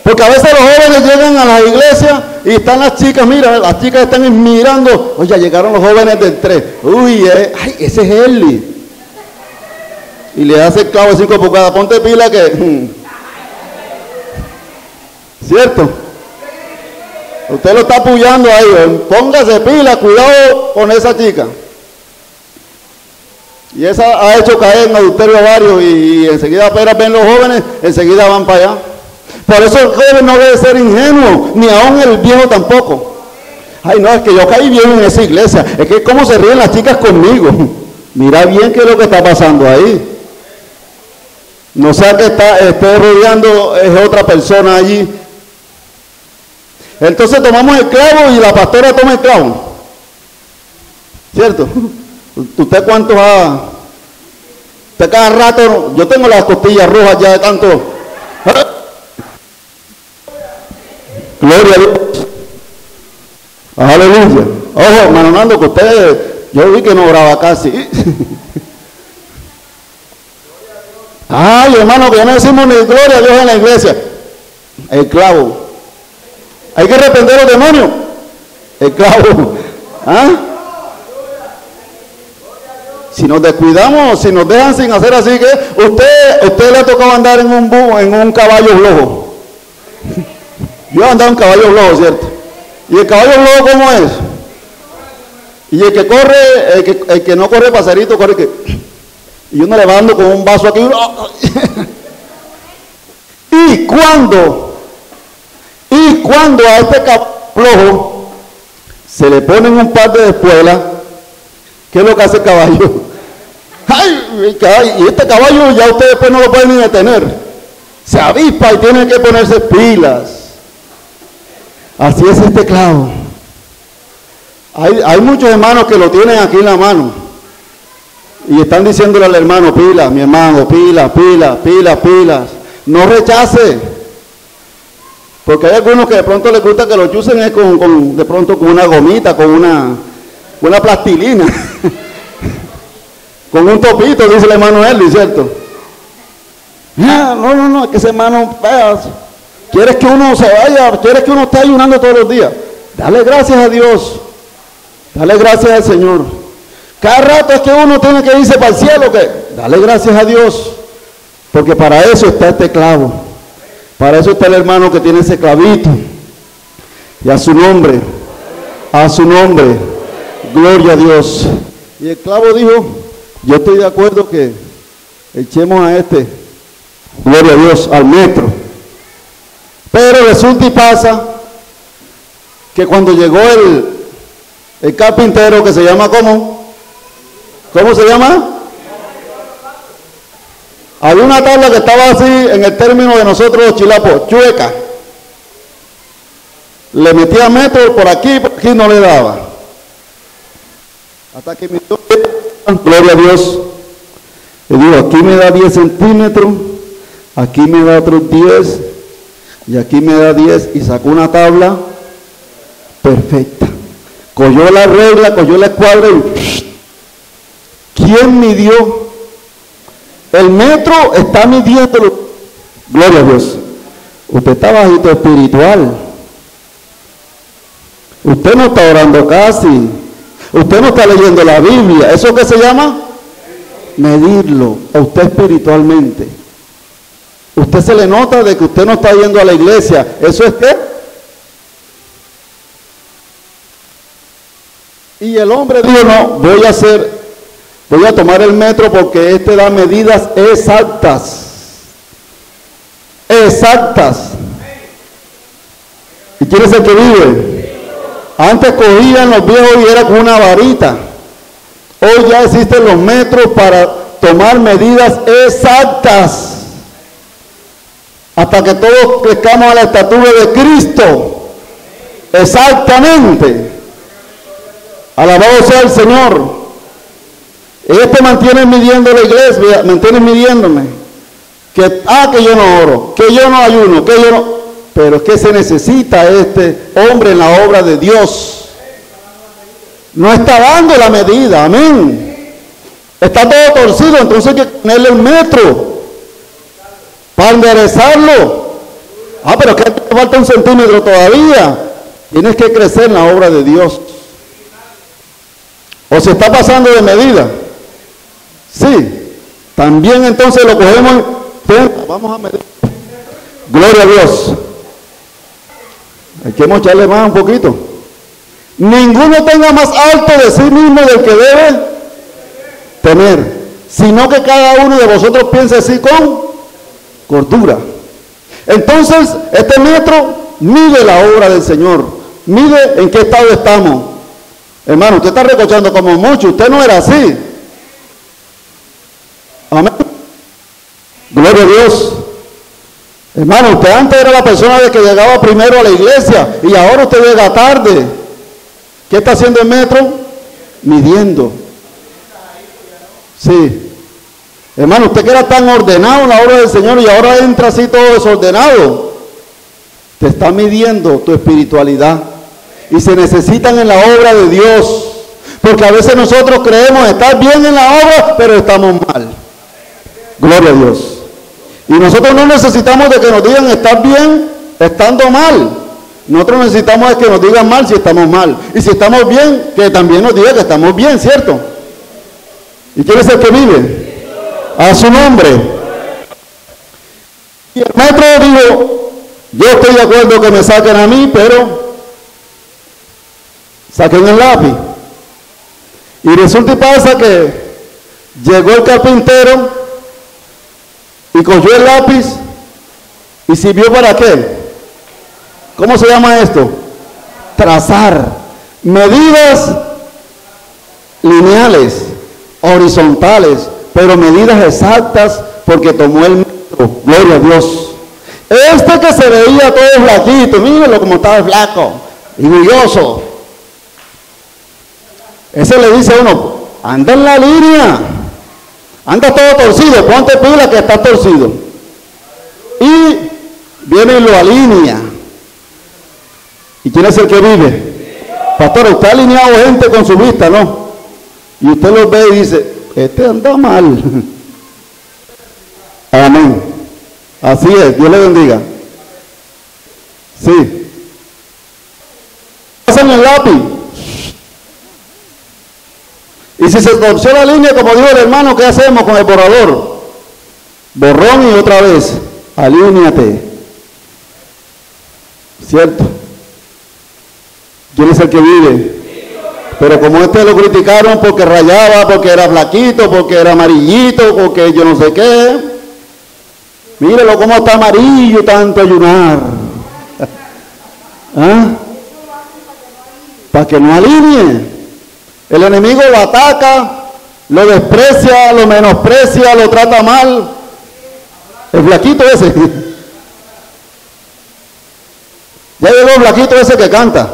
[SPEAKER 1] Porque a veces los jóvenes llegan a la iglesia y están las chicas, mira, las chicas están mirando. Oye, ya llegaron los jóvenes del 3. Uy, ay, ese es Eli. Y le hace el clavo de 5 pulgadas. Ponte pila que... ¿Cierto? Usted lo está apoyando ahí. Póngase pila, cuidado con esa chica. Y esa ha hecho caer en adulterio a varios y enseguida apenas ven los jóvenes, enseguida van para allá. Por eso el joven no debe ser ingenuo, ni aún el viejo tampoco. Ay, no, es que yo caí bien en esa iglesia. Es que cómo se ríen las chicas conmigo. Mira bien qué es lo que está pasando ahí. No sea que esté rodeando es otra persona allí. Entonces tomamos el clavo y la pastora toma el clavo. ¿Cierto? ¿Usted cuántos ha? Usted cada rato, yo tengo las costillas rojas ya de tanto. Gloria a Dios. Aleluya. Ojo, hermano Nando, que usted, yo vi que no oraba casi. Ay, hermano, que ya no decimos ni gloria a Dios en la iglesia. El clavo. Hay que reprender a los demonios. El clavo. ¿Ah? Si nos descuidamos, si nos dejan sin hacer así, que usted le ha tocado andar en un caballo flojo. Yo he andado en caballo flojo, ¿cierto? ¿Y el caballo flojo cómo es? Y el que corre, el que no corre pasarito, corre que... Y uno le va dando con un vaso aquí. Y cuando a este caballo flojo se le ponen un par de espuelas, ¿qué es lo que hace el caballo? ¡Ay! Y este caballo ya usted después no lo puede ni detener. Se avispa y tiene que ponerse pilas. Así es este clavo. Hay muchos hermanos que lo tienen aquí en la mano y están diciéndole al hermano, pilas, mi hermano, pilas, pilas, pilas, pilas. No rechace, porque hay algunos que de pronto les gusta que lo chusen es de pronto con una gomita, con una plastilina, con un topito, dice el hermano Eli, ¿cierto? No, es que ese hermano, quieres que uno se vaya, quieres que uno esté ayunando todos los días. Dale gracias a Dios. Dale gracias al Señor. Cada rato es que uno tiene que irse para el cielo, que dale gracias a Dios, porque para eso está este clavo, para eso está el hermano que tiene ese clavito, y a su nombre, gloria a Dios. Y el clavo dijo, yo estoy de acuerdo que echemos a este, gloria a Dios, al metro. Pero resulta y pasa que cuando llegó el carpintero, que se llama ¿cómo se llama? Había una tabla que estaba así en el término de nosotros los chilapos, chueca. Le metía metro por aquí no le daba. Hasta que me dio, gloria a Dios, le digo, aquí me da 10 centímetros, aquí me da otros 10, y aquí me da 10, y sacó una tabla perfecta. Cogió la regla, cogió la escuadra y... ¿Quién midió? El metro está midiéndolo. Gloria a Dios. Usted está bajito espiritual. Usted no está orando casi. Usted no está leyendo la Biblia. ¿Eso qué se llama? Medirlo a usted espiritualmente. Usted se le nota de que usted no está yendo a la iglesia. ¿Eso es qué? Y el hombre dijo, no, voy a tomar el metro porque este da medidas exactas. Exactas. ¿Y quién es el que vive? Antes cogían los viejos y era con una varita. Hoy ya existen los metros para tomar medidas exactas. Hasta que todos crezcamos a la estatura de Cristo. Exactamente. Alabado sea el Señor. Este mantiene midiendo la iglesia, mantiene midiéndome. Que yo no oro, que yo no ayuno, que yo no... Pero es que se necesita este hombre en la obra de Dios. No está dando la medida, amén. Está todo torcido, entonces hay que ponerle el metro para enderezarlo. Pero es que te falta 1 centímetro todavía. Tienes que crecer en la obra de Dios. ¿O se está pasando de medida? Sí. También entonces lo cogemos, vamos a medir. Gloria a Dios. Hay que mocharle más un poquito. Ninguno tenga más alto de sí mismo del que debe tener, sino que cada uno de vosotros piense así con cordura. Entonces, este metro mide la obra del Señor, mide en qué estado estamos. Hermano, usted está recochando como mucho, usted no era así. Amén. Gloria a Dios. Hermano, usted antes era la persona de que llegaba primero a la iglesia y ahora usted llega tarde. ¿Qué está haciendo el metro? Midiendo. Sí. Hermano, usted que era tan ordenado en la obra del Señor y ahora entra así todo desordenado. Te está midiendo tu espiritualidad. Y se necesitan en la obra de Dios. Porque a veces nosotros creemos estar bien en la obra, pero estamos mal. Gloria a Dios. Y nosotros no necesitamos de que nos digan estar bien estando mal. Nosotros necesitamos es que nos digan mal si estamos mal. Y si estamos bien, que también nos diga que estamos bien, ¿cierto? ¿Y quién es el que vive? A su nombre. Y el maestro dijo, yo estoy de acuerdo que me saquen a mí, pero saquen el lápiz. Y resulta y pasa que llegó el carpintero y cogió el lápiz y sirvió para qué. ¿Cómo se llama esto? Trazar medidas lineales, horizontales, pero medidas exactas porque tomó el metro. Gloria a Dios. Este que se veía todo flaquito, mírenlo como estaba flaco y brilloso. Ese le dice a uno, anda en la línea, anda todo torcido, ponte pila que está torcido. Y viene y lo alinea. ¿Y quién es el que vive? Pastor, usted ha alineado gente con su vista, ¿no? Y usted los ve y dice, este anda mal. Amén. Así es, Dios le bendiga. Sí. Pasan el lápiz. Y si se torció la línea, como dijo el hermano, ¿qué hacemos con el borrador? Borrón y otra vez. Alíneate. ¿Cierto? ¿Quién es el que vive? Pero como este lo criticaron porque rayaba, porque era flaquito, porque era amarillito, porque yo no sé qué. Mírelo cómo está amarillo, tanto ayunar. ¿Ah? Para que no alinee. El enemigo lo ataca, lo desprecia, lo menosprecia, lo trata mal. El flaquito ese. Ya llegó el flaquito ese que canta.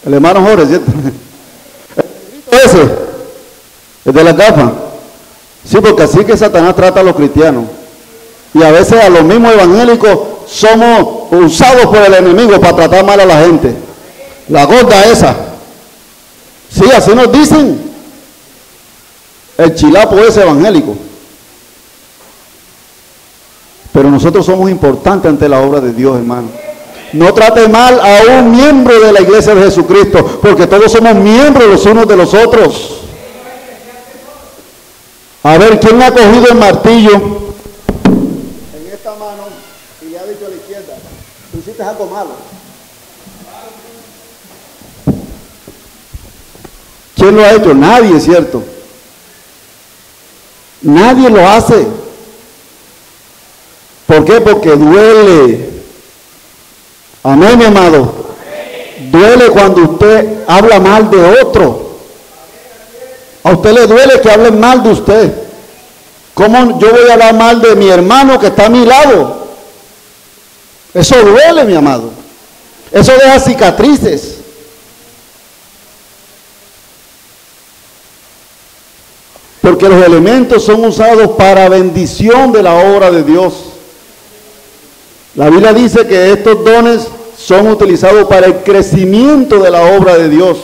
[SPEAKER 1] El hermano Jorge, ¿cierto? Ese, el de las gafas. Sí, porque así que Satanás trata a los cristianos. Y a veces a los mismos evangélicos somos usados por el enemigo para tratar mal a la gente. La gorda esa. Sí, así nos dicen. El chilapo ese evangélico. Pero nosotros somos importantes ante la obra de Dios, hermano. No trate mal a un miembro de la iglesia de Jesucristo, porque todos somos miembros los unos de los otros. A ver, ¿quién ha cogido el martillo en esta mano y le ha dicho a la izquierda, tú hiciste algo malo? ¿Quién lo ha hecho? Nadie, ¿cierto? Nadie lo hace. ¿Por qué? Porque duele. Amén, mi amado. Duele cuando usted habla mal de otro. A usted le duele que hablen mal de usted. ¿Cómo yo voy a hablar mal de mi hermano que está a mi lado? Eso duele, mi amado. Eso deja cicatrices. Porque los elementos son usados para bendición de la obra de Dios. La Biblia dice que estos dones son utilizados para el crecimiento de la obra de Dios,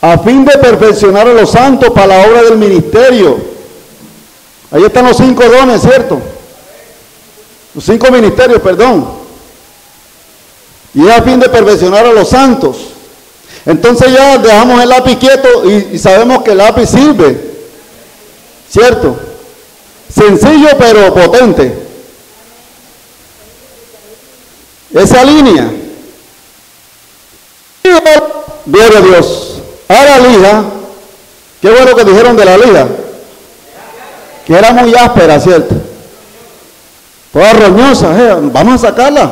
[SPEAKER 1] a fin de perfeccionar a los santos para la obra del ministerio. Ahí están los 5 dones, ¿cierto? Los 5 ministerios, perdón. Y es a fin de perfeccionar a los santos. Entonces ya dejamos el lápiz quieto y sabemos que el lápiz sirve, ¿cierto? Sencillo pero potente. Esa línea. Gloria a Dios. Ahora la lija, qué bueno que dijeron de la lija, que era muy áspera, ¿cierto? Toda roñosa, vamos a sacarla.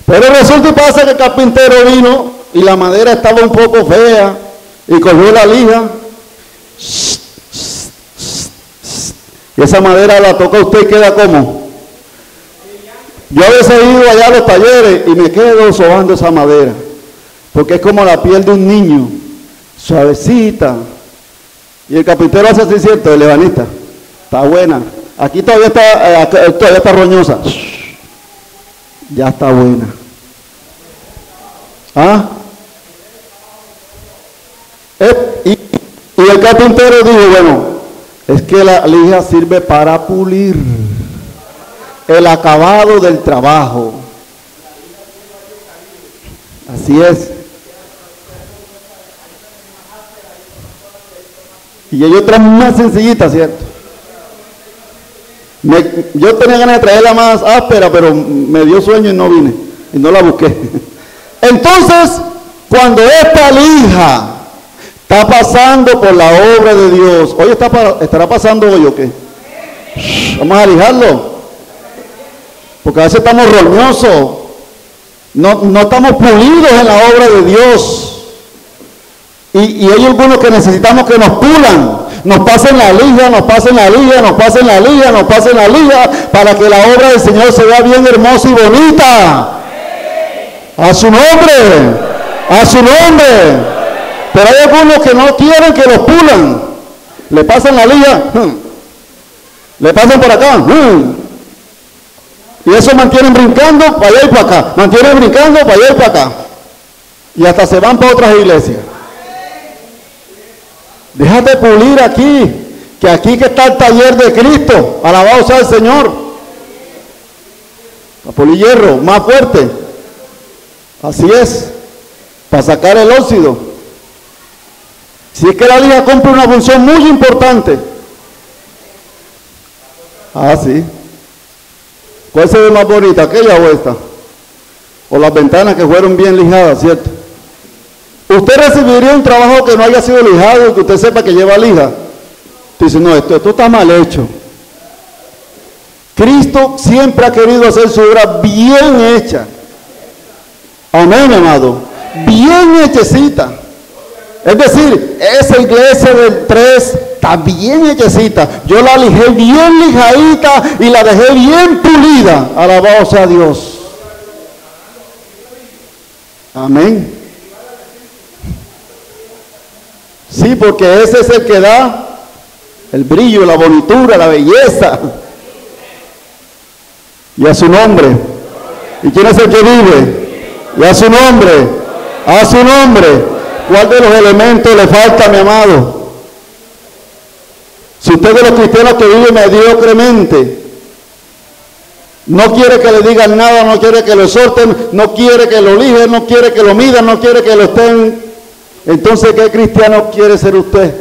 [SPEAKER 1] Pero resulta y pasa que el carpintero vino y la madera estaba un poco fea y cogió la lija. Y esa madera la toca usted y queda como. Yo a veces he ido allá a los talleres y me quedo sobando esa madera, porque es como la piel de un niño, suavecita. Y el carpintero hace así, ¿cierto? El ebanista. Está buena. Aquí todavía está roñosa. Ya está buena. ¿Ah? Y el carpintero dijo, bueno, es que la lija sirve para pulir. el acabado del trabajo. Así es. Y hay otra más sencillita, ¿cierto? Yo tenía ganas de traerla más áspera, pero me dio sueño y no vine. Y no la busqué. Entonces, cuando esta lija está pasando por la obra de Dios, ¿hoy estará pasando hoy o qué? Vamos a lijarlo. Porque a veces estamos roñosos. No estamos pulidos en la obra de Dios. Y hay algunos que necesitamos que nos pulan, nos pasen la liga, nos pasen la liga, nos pasen la liga, nos pasen la liga, para que la obra del Señor se vea bien hermosa y bonita. A su nombre, a su nombre. Pero hay algunos que no quieren que los pulan. Le pasan la liga, le pasan por acá, y eso mantienen brincando para allá y para acá, mantienen brincando para allá y para acá, y hasta se van para otras iglesias. Déjate pulir aquí, que aquí que está el taller de Cristo, alabado sea el Señor. Para pulir hierro, más fuerte. Así es, para sacar el óxido. Si es que la liga cumple una función muy importante. Ah, sí. ¿Cuál se ve más bonita, aquella o esta? O las ventanas que fueron bien lijadas, ¿cierto? Usted recibiría un trabajo que no haya sido lijado y que usted sepa que lleva lija. Dice, no, esto está mal hecho. Cristo siempre ha querido hacer su obra bien hecha. Amén, amado. Bien hechecita. Es decir, esa iglesia del 3 está bien hechecita. Yo la lijé bien lijadita y la dejé bien pulida. Alabado sea Dios. Amén. Sí, porque ese es el que da el brillo, la bonitura, la belleza. Y a su nombre. ¿Y quién es el que vive? Y a su nombre. A su nombre. ¿Cuál de los elementos le falta, mi amado? Si usted es de los cristianos que vive mediocremente, no quiere que le digan nada, no quiere que lo exhorten, no quiere que lo lijen, no quiere que lo midan, no quiere que lo estén. Entonces, ¿qué cristiano quiere ser usted?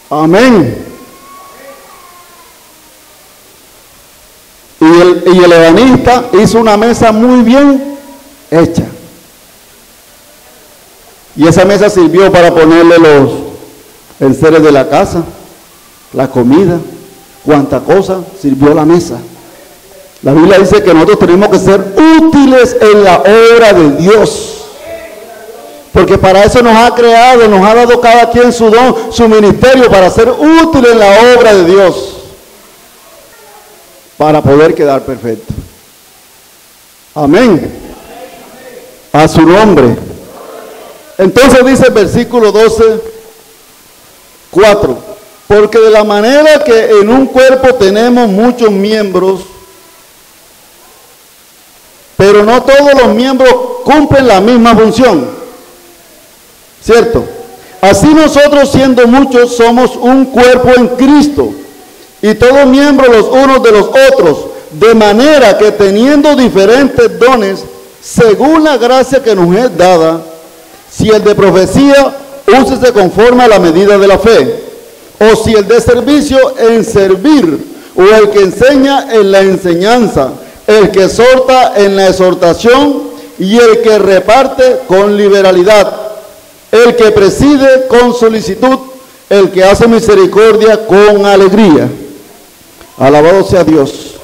[SPEAKER 1] Amén. Y el ebanista hizo una mesa muy bien hecha. Y esa mesa sirvió para ponerle los enseres de la casa, la comida, cuánta cosa sirvió la mesa. La Biblia dice que nosotros tenemos que ser útiles en la obra de Dios. Porque para eso nos ha creado, nos ha dado cada quien su don, su ministerio, para ser útil en la obra de Dios. Para poder quedar perfecto. Amén. A su nombre. Entonces dice el versículo 12, 4. Porque de la manera que en un cuerpo tenemos muchos miembros, pero no todos los miembros cumplen la misma función. ¿Cierto? Así nosotros, siendo muchos, somos un cuerpo en Cristo, y todos miembros los unos de los otros, de manera que teniendo diferentes dones, según la gracia que nos es dada, si el de profecía, úsese conforme a la medida de la fe, o si el de servicio, en servir, o el que enseña, en la enseñanza, el que exhorta, en la exhortación, y el que reparte, con liberalidad, el que preside, con solicitud, el que hace misericordia, con alegría. Alabado sea Dios.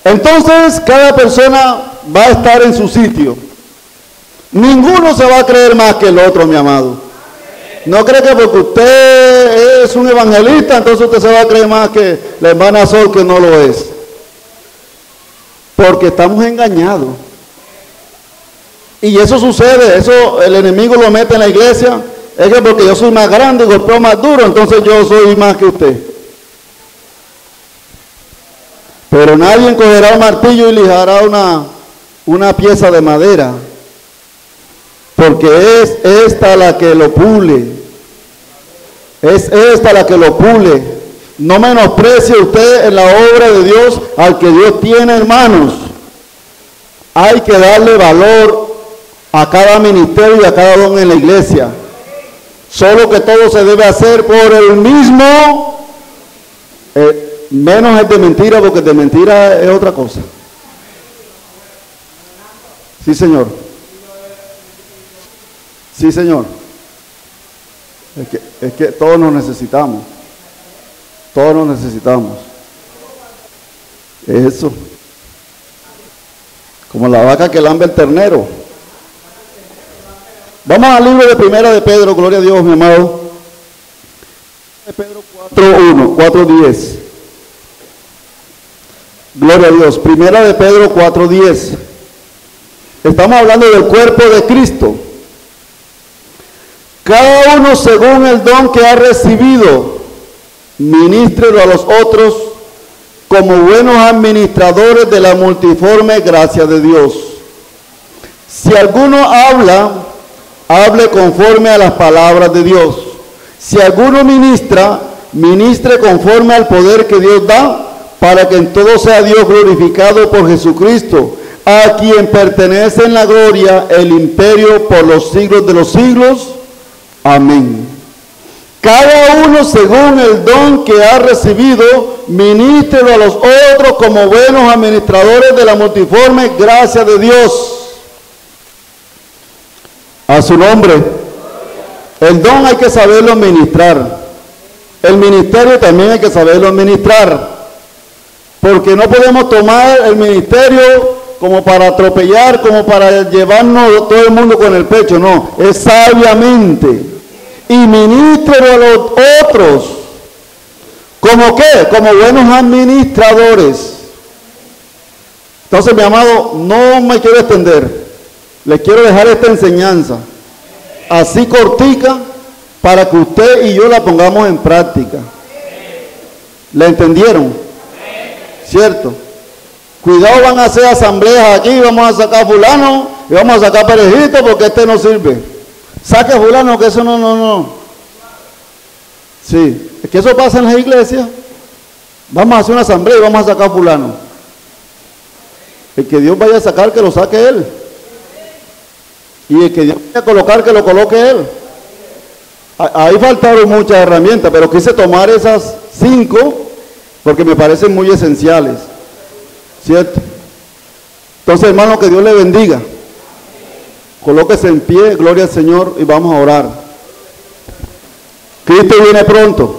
[SPEAKER 1] Entonces, cada persona va a estar en su sitio. Ninguno se va a creer más que el otro, mi amado. No cree que porque usted es un evangelista, entonces usted se va a creer más que la hermana Sol, que no lo es. Porque estamos engañados. Y eso sucede, eso el enemigo lo mete en la iglesia, es que porque yo soy más grande y golpeo más duro, entonces yo soy más que usted. Pero nadie cogerá un martillo y lijará una pieza de madera, porque es esta la que lo pule, es esta la que lo pule. No menosprecie usted en la obra de Dios al que Dios tiene, hermanos. Hay que darle valor a cada ministerio y a cada don en la iglesia. Solo que todo se debe hacer por el mismo, menos el de mentira, porque el de mentira es otra cosa. Sí, Señor. Sí, Señor. Es que todos nos necesitamos. Todos nos necesitamos. Eso. Como la vaca que lambe el ternero. Vamos al libro de Primera de Pedro, gloria a Dios, mi amado. De Pedro 4:1, 4:10. Gloria a Dios. Primera de Pedro 4:10. Estamos hablando del cuerpo de Cristo. Cada uno según el don que ha recibido, ministrelo a los otros como buenos administradores de la multiforme gracia de Dios. Si alguno habla, hable conforme a las palabras de Dios. Si alguno ministra, ministre conforme al poder que Dios da, para que en todo sea Dios glorificado por Jesucristo, a quien pertenece en la gloria el imperio por los siglos de los siglos. Amén. Cada uno según el don que ha recibido, ministrelo a los otros como buenos administradores de la multiforme gracia de Dios. A su nombre. El don hay que saberlo administrar. El ministerio también hay que saberlo administrar. Porque no podemos tomar el ministerio como para atropellar, como para llevarnos todo el mundo con el pecho. No, es sabiamente. Y ministrelo a los otros. ¿Cómo qué? Como buenos administradores. Entonces, mi amado, no me quiero extender. Les quiero dejar esta enseñanza así cortica para que usted y yo la pongamos en práctica. ¿La entendieron? ¿Cierto? Cuidado, van a hacer asambleas aquí, vamos a sacar fulano y vamos a sacar perejito porque este no sirve. Saque fulano, que eso no. Sí, es que eso pasa en las iglesias. Vamos a hacer una asamblea y vamos a sacar fulano. El que Dios vaya a sacar, que lo saque él. Y el que Dios vaya a colocar, que lo coloque él. Ahí faltaron muchas herramientas, pero quise tomar esas 5 porque me parecen muy esenciales. ¿Cierto? Entonces, hermano, que Dios le bendiga. Colóquese en pie, gloria al Señor, y vamos a orar. Cristo viene pronto.